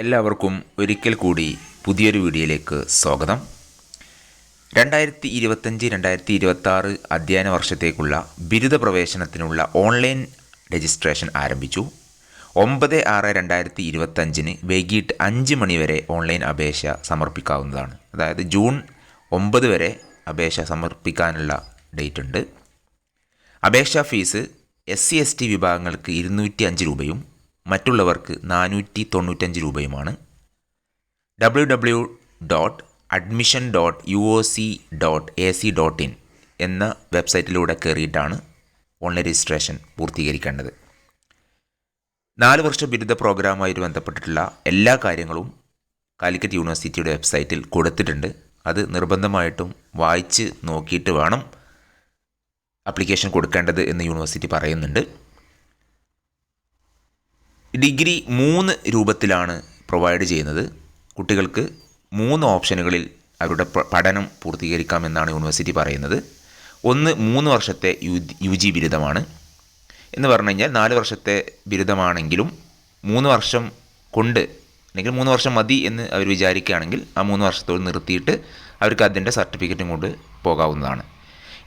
എല്ലാവർക്കും ഒരിക്കൽ കൂടി പുതിയൊരു വീഡിയോയിലേക്ക് സ്വാഗതം. 2025-2026 അധ്യയന വർഷത്തേക്കുള്ള ബിരുദ പ്രവേശനത്തിനുള്ള ഓൺലൈൻ രജിസ്ട്രേഷൻ ആരംഭിച്ചു. 9/6/2025 വൈകിട്ട് 5 മണി വരെ ഓൺലൈൻ അപേക്ഷ സമർപ്പിക്കാവുന്നതാണ്. അതായത് ജൂൺ 9 വരെ അപേക്ഷ സമർപ്പിക്കാനുള്ള ഡേറ്റ് ഉണ്ട്. അപേക്ഷാ ഫീസ് SC/ST വിഭാഗങ്ങൾക്ക് 205 രൂപയും മറ്റുള്ളവർക്ക് 495 രൂപയുമാണ്. www.admission.uoc.ac.in എന്ന വെബ്സൈറ്റിലൂടെ കയറിയിട്ടാണ് ഓൺലൈൻ രജിസ്ട്രേഷൻ പൂർത്തീകരിക്കേണ്ടത്. 4 വർഷ ബിരുദ പ്രോഗ്രാമുമായിട്ട് ബന്ധപ്പെട്ടിട്ടുള്ള എല്ലാ കാര്യങ്ങളും കാലിക്കറ്റ് യൂണിവേഴ്സിറ്റിയുടെ വെബ്സൈറ്റിൽ കൊടുത്തിട്ടുണ്ട്. അത് നിർബന്ധമായിട്ടും വായിച്ച് നോക്കിയിട്ട് വേണം ആപ്ലിക്കേഷൻ കൊടുക്കേണ്ടത് എന്ന് യൂണിവേഴ്സിറ്റി പറയുന്നുണ്ട്. ഡിഗ്രി 3 രൂപത്തിലാണ് പ്രൊവൈഡ് ചെയ്യുന്നത്. കുട്ടികൾക്ക് 3 ഓപ്ഷനുകളിൽ അവരുടെ പഠനം പൂർത്തീകരിക്കാമെന്നാണ് യൂണിവേഴ്സിറ്റി പറയുന്നത്. ഒന്ന് 3 വർഷത്തെ UG ബിരുദമാണ്. എന്ന് പറഞ്ഞു കഴിഞ്ഞാൽ 4 വർഷത്തെ ബിരുദമാണെങ്കിലും 3 വർഷം കൊണ്ട് അല്ലെങ്കിൽ 3 വർഷം മതി എന്ന് അവർ വിചാരിക്കുകയാണെങ്കിൽ ആ 3 വർഷത്തോട് നിർത്തിയിട്ട് അവർക്ക് അതിൻ്റെ സർട്ടിഫിക്കറ്റും കൊണ്ട് പോകാവുന്നതാണ്.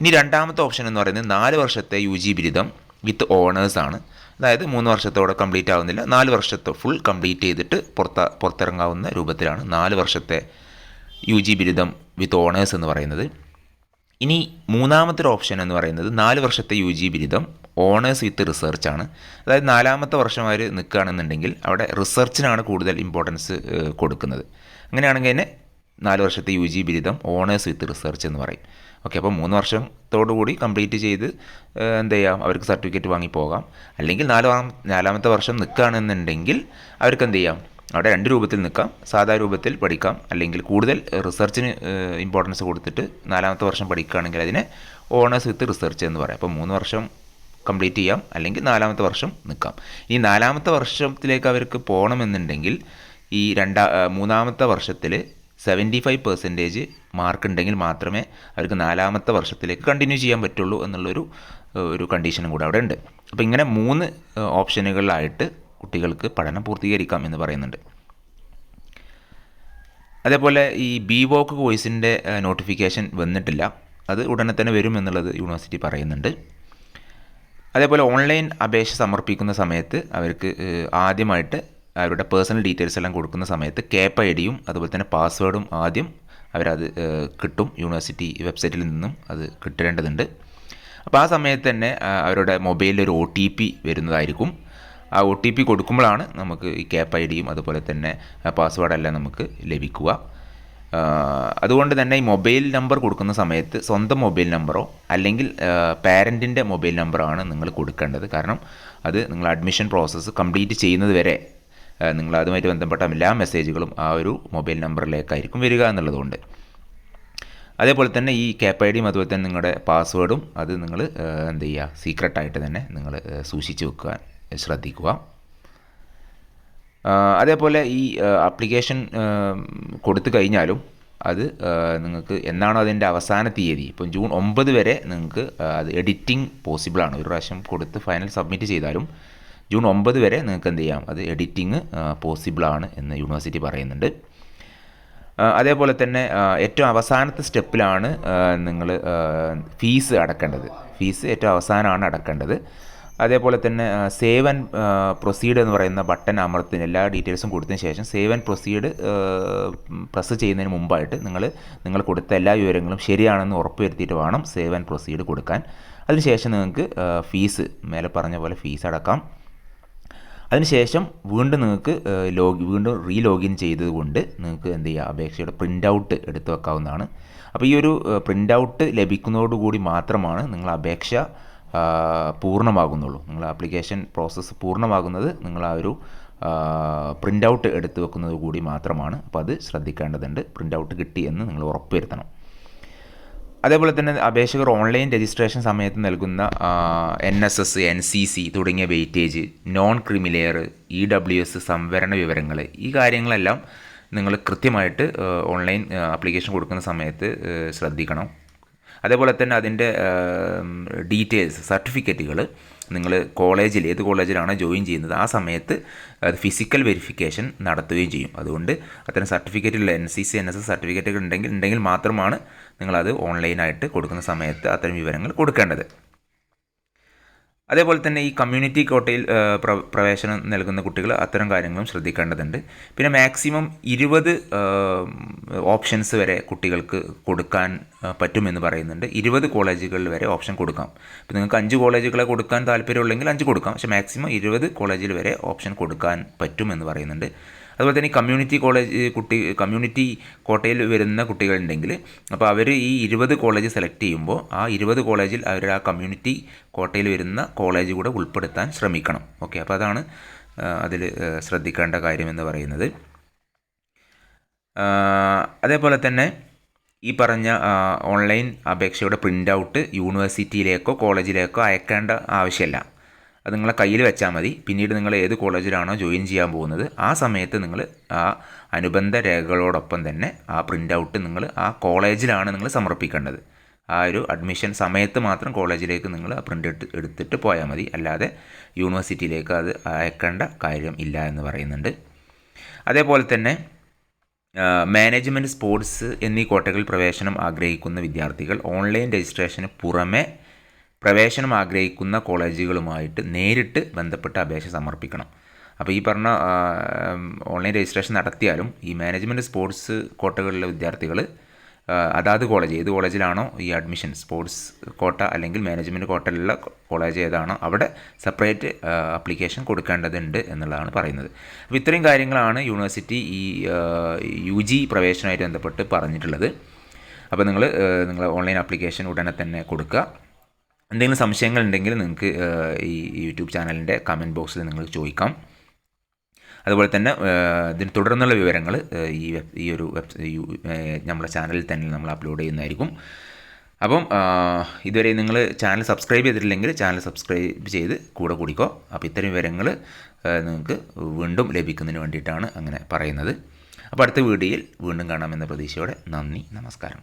ഇനി രണ്ടാമത്തെ ഓപ്ഷൻ എന്ന് പറയുന്നത് 4 വർഷത്തെ UG ബിരുദം വിത്ത് ഓണേഴ്സാണ്. അതായത് 3 വർഷത്തോടെ കംപ്ലീറ്റ് ആവുന്നില്ല, 4 വർഷത്തെ ഫുൾ കംപ്ലീറ്റ് ചെയ്തിട്ട് പുറത്തിറങ്ങാവുന്ന രൂപത്തിലാണ് 4 വർഷത്തെ UG ബിരുദം വിത്ത് ഓണേഴ്സ് എന്ന് പറയുന്നത്. ഇനി മൂന്നാമത്തെ ഒരു ഓപ്ഷൻ എന്ന് പറയുന്നത് 4 വർഷത്തെ UG ബിരുദം ഓണേഴ്സ് വിത്ത് റിസർച്ചാണ്. അതായത് 4ാമത്തെ വർഷം അവർ നിൽക്കുകയാണെന്നുണ്ടെങ്കിൽ അവിടെ റിസർച്ചിനാണ് കൂടുതൽ ഇമ്പോർട്ടൻസ് കൊടുക്കുന്നത്. അങ്ങനെയാണെങ്കിൽ തന്നെ 4 വർഷത്തെ UG ബിരുദം ഓണേഴ്സ് വിത്ത് റിസർച്ച് എന്ന് പറയും. ഓക്കെ, അപ്പോൾ 3 വർഷത്തോടു കൂടി കംപ്ലീറ്റ് ചെയ്ത് എന്ത് ചെയ്യാം, അവർക്ക് സർട്ടിഫിക്കറ്റ് വാങ്ങി പോകാം. അല്ലെങ്കിൽ 4ാമത്തെ വർഷം നിൽക്കുകയാണെന്നുണ്ടെങ്കിൽ അവർക്ക് എന്ത് ചെയ്യാം, അവിടെ 2 രൂപത്തിൽ നിൽക്കാം. സാധാ രൂപത്തിൽ പഠിക്കാം, അല്ലെങ്കിൽ കൂടുതൽ റിസർച്ചിന് ഇമ്പോർട്ടൻസ് കൊടുത്തിട്ട് 4ാമത്തെ വർഷം പഠിക്കുകയാണെങ്കിൽ അതിനെ ഓണേഴ്സ് വിത്ത് റിസർച്ച് എന്ന് പറയാം. അപ്പോൾ 3 വർഷം കംപ്ലീറ്റ് ചെയ്യാം, അല്ലെങ്കിൽ 4ാമത്തെ വർഷം നിൽക്കാം. ഈ 4ാമത്തെ വർഷത്തിലേക്ക് അവർക്ക് പോകണമെന്നുണ്ടെങ്കിൽ ഈ 3ാമത്തെ വർഷത്തിൽ 75% മാർക്ക് ഉണ്ടെങ്കിൽ മാത്രമേ അവർക്ക് 4ാമത്തെ വർഷത്തിലേക്ക് കണ്ടിന്യൂ ചെയ്യാൻ പറ്റുള്ളൂ എന്നുള്ളൊരു കണ്ടീഷനും കൂടെ അവിടെ ഉണ്ട്. അപ്പോൾ ഇങ്ങനെ 3 ഓപ്ഷനുകളിലായിട്ട് കുട്ടികൾക്ക് പഠനം പൂർത്തീകരിക്കാം എന്ന് പറയുന്നുണ്ട്. അതേപോലെ ഈ BVOC കോഴ്സിൻ്റെ നോട്ടിഫിക്കേഷൻ വന്നിട്ടില്ല, അത് ഉടനെ തന്നെ വരും എന്നുള്ളത് യൂണിവേഴ്സിറ്റി പറയുന്നുണ്ട്. അതേപോലെ ഓൺലൈൻ അപേക്ഷ സമർപ്പിക്കുന്ന സമയത്ത് അവർക്ക് ആദ്യമായിട്ട് അവരുടെ പേഴ്സണൽ ഡീറ്റെയിൽസ് എല്ലാം കൊടുക്കുന്ന സമയത്ത് CAP ID-യും അതുപോലെ തന്നെ പാസ്വേഡും ആദ്യം അവരത് കിട്ടും. യൂണിവേഴ്സിറ്റി വെബ്സൈറ്റിൽ നിന്നും അത് കിട്ടേണ്ടതുണ്ട്. അപ്പോൾ ആ സമയത്ത് തന്നെ അവരുടെ മൊബൈലിൽ ഒരു OTP വരുന്നതായിരിക്കും. ആ OTP കൊടുക്കുമ്പോഴാണ് നമുക്ക് ഈ CAP ID-യും അതുപോലെ തന്നെ പാസ്വേഡെല്ലാം നമുക്ക് ലഭിക്കുക. അതുകൊണ്ട് തന്നെ ഈ മൊബൈൽ നമ്പർ കൊടുക്കുന്ന സമയത്ത് സ്വന്തം മൊബൈൽ നമ്പറോ അല്ലെങ്കിൽ പാരൻറ്റിൻ്റെ മൊബൈൽ നമ്പറാണ് നിങ്ങൾ കൊടുക്കേണ്ടത്. കാരണം അത് നിങ്ങൾ അഡ്മിഷൻ പ്രോസസ്സ് കംപ്ലീറ്റ് ചെയ്യുന്നത് വരെ നിങ്ങൾ അതുമായിട്ട് ബന്ധപ്പെട്ട എല്ലാ മെസ്സേജുകളും ആ ഒരു മൊബൈൽ നമ്പറിലേക്കായിരിക്കും വരിക എന്നുള്ളതുകൊണ്ട്. അതേപോലെ തന്നെ ഈ CAP ID-യും അതുപോലെ തന്നെ നിങ്ങളുടെ പാസ്വേഡും അത് നിങ്ങൾ എന്ത് ചെയ്യുക, സീക്രട്ടായിട്ട് തന്നെ നിങ്ങൾ സൂക്ഷിച്ച് വെക്കാൻ ശ്രദ്ധിക്കുക. അതേപോലെ ഈ ആപ്ലിക്കേഷൻ കൊടുത്തു കഴിഞ്ഞാലും അത് നിങ്ങൾക്ക് എന്നാണോ അതിൻ്റെ അവസാന തീയതി, ഇപ്പം ജൂൺ 9 വരെ നിങ്ങൾക്ക് അത് എഡിറ്റിംഗ് പോസിബിളാണ്. ഒരു പ്രാവശ്യം കൊടുത്ത് ഫൈനൽ സബ്മിറ്റ് ചെയ്താലും ജൂൺ 9 വരെ നിങ്ങൾക്ക് എന്ത് ചെയ്യാം, അത് എഡിറ്റിംഗ് പോസിബിളാണ് എന്ന് യൂണിവേഴ്സിറ്റി പറയുന്നുണ്ട്. അതേപോലെ തന്നെ ഏറ്റവും അവസാനത്തെ സ്റ്റെപ്പിലാണ് നിങ്ങൾ ഫീസ് അടക്കേണ്ടത്. ഫീസ് ഏറ്റവും അവസാനമാണ് അടക്കേണ്ടത്. അതേപോലെ തന്നെ സേവ് ആൻഡ് പ്രൊസീഡ് എന്ന് പറയുന്ന ബട്ടൺ അമർത്തിന് എല്ലാ ഡീറ്റെയിൽസും കൊടുത്തതിന് ശേഷം സേവ് ആൻഡ് പ്രൊസീഡ് പ്രസ് ചെയ്യുന്നതിന് മുമ്പായിട്ട് നിങ്ങൾ കൊടുത്ത എല്ലാ വിവരങ്ങളും ശരിയാണെന്ന് ഉറപ്പ് വരുത്തിയിട്ട് വേണം സേവ് ആൻഡ് പ്രൊസീഡ് കൊടുക്കാൻ. അതിനുശേഷം നിങ്ങൾക്ക് ഫീസ് മേലെ പറഞ്ഞ പോലെ ഫീസ് അടക്കാം. അതിനുശേഷം വീണ്ടും നിങ്ങൾക്ക് വീണ്ടും റീലോഗിൻ ചെയ്തതുകൊണ്ട് നിങ്ങൾക്ക് എന്ത് ചെയ്യുക, അപേക്ഷയുടെ പ്രിൻ്റ് ഔട്ട് എടുത്തു വെക്കാവുന്നതാണ്. അപ്പോൾ ഈ ഒരു പ്രിൻ്റ് ഔട്ട് ലഭിക്കുന്നതോടുകൂടി മാത്രമാണ് നിങ്ങൾ അപേക്ഷ പൂർണ്ണമാകുന്നുള്ളൂ. നിങ്ങൾ ആപ്ലിക്കേഷൻ പ്രോസസ്സ് പൂർണ്ണമാകുന്നത് നിങ്ങൾ ആ ഒരു പ്രിൻ്റ് ഔട്ട് എടുത്തു വെക്കുന്നത് കൂടി മാത്രമാണ്. അപ്പോൾ അത് ശ്രദ്ധിക്കേണ്ടതുണ്ട്. പ്രിൻ്റ് ഔട്ട് കിട്ടി എന്ന് നിങ്ങൾ ഉറപ്പ് വരുത്തണം. അതേപോലെ തന്നെ അപേക്ഷകർ ഓൺലൈൻ രജിസ്ട്രേഷൻ സമയത്ത് നൽകുന്ന NSS, NCC തുടങ്ങിയ വെയിറ്റേജ്, നോൺ ക്രിമിലെയർ, EWS സംവരണ വിവരങ്ങൾ, ഈ കാര്യങ്ങളെല്ലാം നിങ്ങൾ കൃത്യമായിട്ട് ഓൺലൈൻ ആപ്ലിക്കേഷൻ കൊടുക്കുന്ന സമയത്ത് ശ്രദ്ധിക്കണം. അതേപോലെ തന്നെ അതിൻ്റെ ഡീറ്റെയിൽസ്, സർട്ടിഫിക്കറ്റുകൾ നിങ്ങൾ കോളേജിൽ ഏത് കോളേജിലാണോ ജോയിൻ ചെയ്യുന്നത് ആ സമയത്ത് അത് ഫിസിക്കൽ വെരിഫിക്കേഷൻ നടത്തുകയും ചെയ്യും. അതുകൊണ്ട് അത്തരം സർട്ടിഫിക്കറ്റുകൾ NCC NSS സർട്ടിഫിക്കറ്റുകൾ ഉണ്ടെങ്കിൽ മാത്രമാണ് നിങ്ങളത് ഓൺലൈനായിട്ട് കൊടുക്കുന്ന സമയത്ത് അത്തരം വിവരങ്ങൾ കൊടുക്കേണ്ടത്. അതേപോലെ തന്നെ ഈ കമ്മ്യൂണിറ്റി കോട്ടയിൽ പ്രവേശനം നൽകുന്ന കുട്ടികൾ അത്തരം കാര്യങ്ങളും ശ്രദ്ധിക്കേണ്ടതുണ്ട്. പിന്നെ മാക്സിമം 20 ഓപ്ഷൻസ് വരെ കുട്ടികൾക്ക് കൊടുക്കാൻ പറ്റുമെന്ന് പറയുന്നുണ്ട്. 20 കോളേജുകളിൽ വരെ ഓപ്ഷൻ കൊടുക്കാം. ഇപ്പോൾ നിങ്ങൾക്ക് 5 കോളേജുകളെ കൊടുക്കാൻ താല്പര്യമുള്ളെങ്കിൽ 5 കൊടുക്കാം. പക്ഷേ മാക്സിമം 20 കോളേജിൽ വരെ ഓപ്ഷൻ കൊടുക്കാൻ പറ്റുമെന്ന് പറയുന്നുണ്ട്. അതുപോലെ തന്നെ കമ്മ്യൂണിറ്റി കോട്ടയിൽ വരുന്ന കുട്ടികളുണ്ടെങ്കിൽ അപ്പോൾ അവർ ഈ 20 കോളേജ് സെലക്ട് ചെയ്യുമ്പോൾ ആ 20 കോളേജിൽ അവർ ആ കമ്മ്യൂണിറ്റി കോട്ടയിൽ വരുന്ന കോളേജ് കൂടെ ഉൾപ്പെടുത്താൻ ശ്രമിക്കണം. ഓക്കെ, അപ്പോൾ അതാണ് അതിൽ ശ്രദ്ധിക്കേണ്ട കാര്യമെന്ന് പറയുന്നത്. അതേപോലെ തന്നെ ഈ പറഞ്ഞ ഓൺലൈൻ അപേക്ഷയുടെ പ്രിൻ്റ് ഔട്ട് യൂണിവേഴ്സിറ്റിയിലേക്കോ കോളേജിലേക്കോ അയക്കേണ്ട ആവശ്യമില്ല. അത് നിങ്ങളെ കയ്യിൽ വെച്ചാൽ മതി. പിന്നീട് നിങ്ങൾ ഏത് കോളേജിലാണോ ജോയിൻ ചെയ്യാൻ പോകുന്നത് ആ സമയത്ത് നിങ്ങൾ ആ അനുബന്ധ രേഖകളോടൊപ്പം തന്നെ ആ പ്രിൻ്റ് ഔട്ട് നിങ്ങൾ ആ കോളേജിലാണ് നിങ്ങൾ സമർപ്പിക്കേണ്ടത്. ആ ഒരു അഡ്മിഷൻ സമയത്ത് മാത്രം കോളേജിലേക്ക് നിങ്ങൾ ആ പ്രിൻ്റ് എടുത്തിട്ട് പോയാൽ മതി. അല്ലാതെ യൂണിവേഴ്സിറ്റിയിലേക്ക് അത് അയക്കേണ്ട കാര്യം ഇല്ല എന്ന് പറയുന്നുണ്ട്. അതേപോലെ തന്നെ മാനേജ്മെൻറ്റ്, സ്പോർട്സ് എന്നീ കോട്ടകളിൽ പ്രവേശനം ആഗ്രഹിക്കുന്ന വിദ്യാർത്ഥികൾ ഓൺലൈൻ രജിസ്ട്രേഷന് പുറമെ പ്രവേശനം ആഗ്രഹിക്കുന്ന കോളേജുകളുമായിട്ട് നേരിട്ട് ബന്ധപ്പെട്ട് അപേക്ഷ സമർപ്പിക്കണം. അപ്പോൾ ഈ പറഞ്ഞ ഓൺലൈൻ രജിസ്ട്രേഷൻ നടത്തിയാലും ഈ മാനേജ്മെൻറ്റ്, സ്പോർട്സ് കോട്ടകളിലെ വിദ്യാർത്ഥികൾ അതാത് കോളേജ് ഏത് കോളേജിലാണോ ഈ അഡ്മിഷൻ സ്പോർട്സ് കോട്ട അല്ലെങ്കിൽ മാനേജ്മെൻറ്റ് കോട്ടയിലുള്ള കോളേജ് ഏതാണോ അവിടെ സെപ്പറേറ്റ് അപ്ലിക്കേഷൻ കൊടുക്കേണ്ടതുണ്ട് എന്നുള്ളതാണ് പറയുന്നത്. അപ്പോൾ ഇത്രയും കാര്യങ്ങളാണ് യൂണിവേഴ്സിറ്റി ഈ UG പ്രവേശനവുമായിട്ട് ബന്ധപ്പെട്ട് പറഞ്ഞിട്ടുള്ളത്. അപ്പോൾ നിങ്ങൾ ഓൺലൈൻ ആപ്ലിക്കേഷൻ ഉടനെ തന്നെ കൊടുക്കുക. എന്തെങ്കിലും സംശയങ്ങളുണ്ടെങ്കിൽ നിങ്ങൾക്ക് ഈ യൂട്യൂബ് ചാനലിൻ്റെ കമൻറ്റ് ബോക്സിൽ നിങ്ങൾ ചോദിക്കാം. അതുപോലെ തന്നെ ഇതിന് തുടർന്നുള്ള വിവരങ്ങൾ ഈ ഒരു നമ്മുടെ ചാനലിൽ തന്നെ നമ്മൾ അപ്ലോഡ് ചെയ്യുന്നതായിരിക്കും. അപ്പം ഇതുവരെ നിങ്ങൾ ചാനൽ സബ്സ്ക്രൈബ് ചെയ്തിട്ടില്ലെങ്കിൽ ചാനൽ സബ്സ്ക്രൈബ് ചെയ്ത് കൂടെ കൂടിക്കോ. അപ്പോൾ ഇത്തരം വിവരങ്ങൾ നിങ്ങൾക്ക് വീണ്ടും ലഭിക്കുന്നതിന് വേണ്ടിയിട്ടാണ് അങ്ങനെ പറയുന്നത്. അപ്പോൾ അടുത്ത വീഡിയോയിൽ വീണ്ടും കാണാമെന്ന പ്രതീക്ഷയോടെ നന്ദി, നമസ്കാരം.